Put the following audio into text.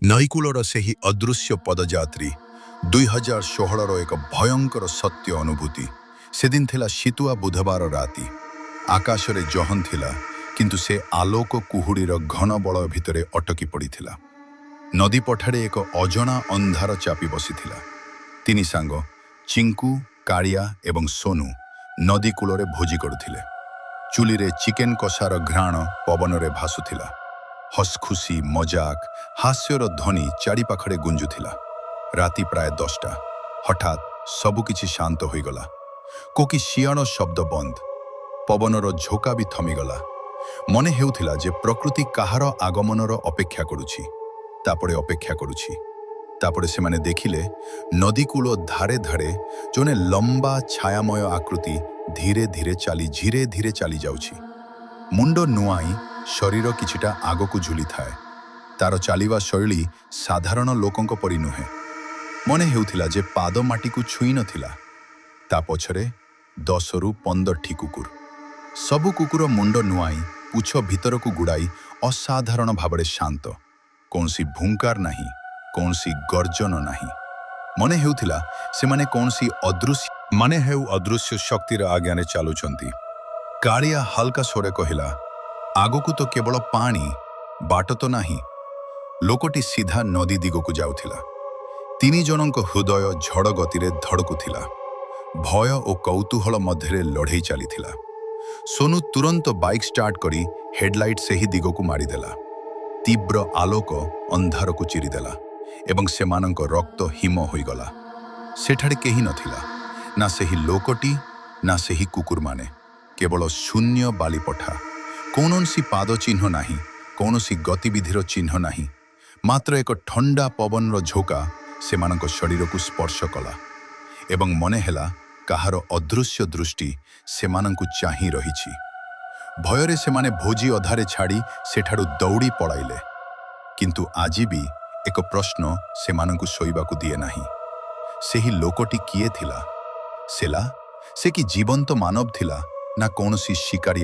ନଈକୂଳର ସେହି ଅଦୃଶ୍ୟ ପଦଯାତ୍ରୀ 2016ର ଏକ ଭୟଙ୍କର ସତ୍ୟ ଅନୁଭୂତି। ସେଦିନ ଥିଲା ଶୀତୁଆ ବୁଧବାର ରାତି। ଆକାଶରେ ଜହନ୍ ଥିଲା, କିନ୍ତୁ ସେ ଆଲୋକ କୁହୁଡ଼ିର ଘନ ବଳୟ ଭିତରେ ଅଟକି ପଡ଼ିଥିଲା। ନଦୀ ପଠାରେ ଏକ ଅଜଣା ଅନ୍ଧାର ଚାପି ବସିଥିଲା। ତିନି ସାଙ୍ଗ ଚିଙ୍କୁ, କାଳିଆ ଏବଂ ସୋନୁ ନଦୀ କୂଳରେ ଭୋଜି କରୁଥିଲେ। ଚୁଲିରେ ଚିକେନ କଷାର ଘ୍ରାଣ ପବନରେ ଭାସୁଥିଲା। ହସଖୁସି, ମଜାକ, ହାସ୍ୟର ଧ୍ୱନି ଚାରିପାଖରେ ଗୁଞ୍ଜୁଥିଲା। ରାତି ପ୍ରାୟ 10ଟା। ହଠାତ୍ ସବୁକିଛି ଶାନ୍ତ ହୋଇଗଲା। କୋକି ଶିଆଳ ଶବ୍ଦ ବନ୍ଦ। ପବନର ଝୋକା ବି ଥମିଗଲା। ମନେ ହେଉଥିଲା ଯେ ପ୍ରକୃତି କାହାର ଆଗମନର ଅପେକ୍ଷା କରୁଛି। ତାପରେ ସେମାନେ ଦେଖିଲେ ନଦୀକୂଳ ଧାରେ ଧାରେ ଜଣେ ଲମ୍ବା ଛାୟାମୟ ଆକୃତି ଧୀରେ ଧୀରେ ଚାଲି ଯାଉଛି। ମୁଣ୍ଡ ନୁଆଇଁ ଶରୀର କିଛିଟା ଆଗକୁ ଝୁଲିଥାଏ। ତାର ଚାଲିବା ଶୈଳୀ ସାଧାରଣ ଲୋକଙ୍କ ପରି ନୁହେଁ। ମନେ ହେଉଥିଲା ଯେ ପାଦ ମାଟିକୁ ଛୁଇଁ ନଥିଲା। ତା ପଛରେ 10ରୁ 15ଟି କୁକୁର। ସବୁ କୁକୁର ମୁଣ୍ଡ ନୁଆଇଁ ପୁଛ ଭିତରକୁ ଗୁଡ଼ାଇ ଅସାଧାରଣ ଭାବରେ ଶାନ୍ତ। କୌଣସି ଭୁଙ୍କାର ନାହିଁ, କୌଣସି ଗର୍ଜନ ନାହିଁ। ମନେ ହେଉଥିଲା ସେମାନେ କୌଣସି ଅଦୃଶ୍ୟ ଶକ୍ତିର ଆଜ୍ଞାରେ ଚାଲୁଛନ୍ତି। କାଳିଆ ହାଲକା ସ୍ୱରେ କହିଲା, ଆଗକୁ ତ କେବଳ ପାଣି, ବାଟ ତ ନାହିଁ। ଲୋକଟି ସିଧା ନଦୀ ଦିଗକୁ ଯାଉଥିଲା। ତିନି ଜଣଙ୍କ ହୃଦୟ ଝଡ଼ ଗତିରେ ଧଡ଼କୁଥିଲା। ଭୟ ଓ କୌତୂହଳ ମଧ୍ୟରେ ଲଢ଼େଇ ଚାଲିଥିଲା। ସୋନୁ ତୁରନ୍ତ ବାଇକ୍ ଷ୍ଟାର୍ଟ କରି ହେଡଲାଇଟ୍ ସେହି ଦିଗକୁ ମାରିଦେଲା। ତୀବ୍ର ଆଲୋକ ଅନ୍ଧାରକୁ ଚିରିଦେଲା ଏବଂ ସେମାନଙ୍କ ରକ୍ତ ହିମ ହୋଇଗଲା। ସେଠାରେ କେହି ନଥିଲା, ନା ସେହି ଲୋକଟି, ନା ସେହି କୁକୁରମାନେ। କେବଳ ଶୂନ୍ୟ ବାଲିପଠା। କୌଣସି ପାଦ ଚିହ୍ନ ନାହିଁ, କୌଣସି ଗତିବିଧିର ଚିହ୍ନ ନାହିଁ। ମାତ୍ର ଏକ ଥଣ୍ଡା ପବନର ଝୋକା ସେମାନଙ୍କ ଶରୀରକୁ ସ୍ପର୍ଶ କଲା ଏବଂ ମନେ ହେଲା କାହାର ଅଦୃଶ୍ୟ ଦୃଷ୍ଟି ସେମାନଙ୍କୁ ଚାହିଁ ରହିଛି। ଭୟରେ ସେମାନେ ଭୋଜି ଅଧାରେ ଛାଡ଼ି ସେଠାରୁ ଦୌଡ଼ି ପଳାଇଲେ। କିନ୍ତୁ ଆଜି ବି ଏକ ପ୍ରଶ୍ନ ସେମାନଙ୍କୁ ଶୋଇବାକୁ ଦିଏ ନାହିଁ। ସେହି ଲୋକଟି କିଏ ଥିଲା? ସେ କି ଜୀବନ୍ତ ମାନବ ଥିଲା, ନା କୌଣସି ଶିକାରୀ?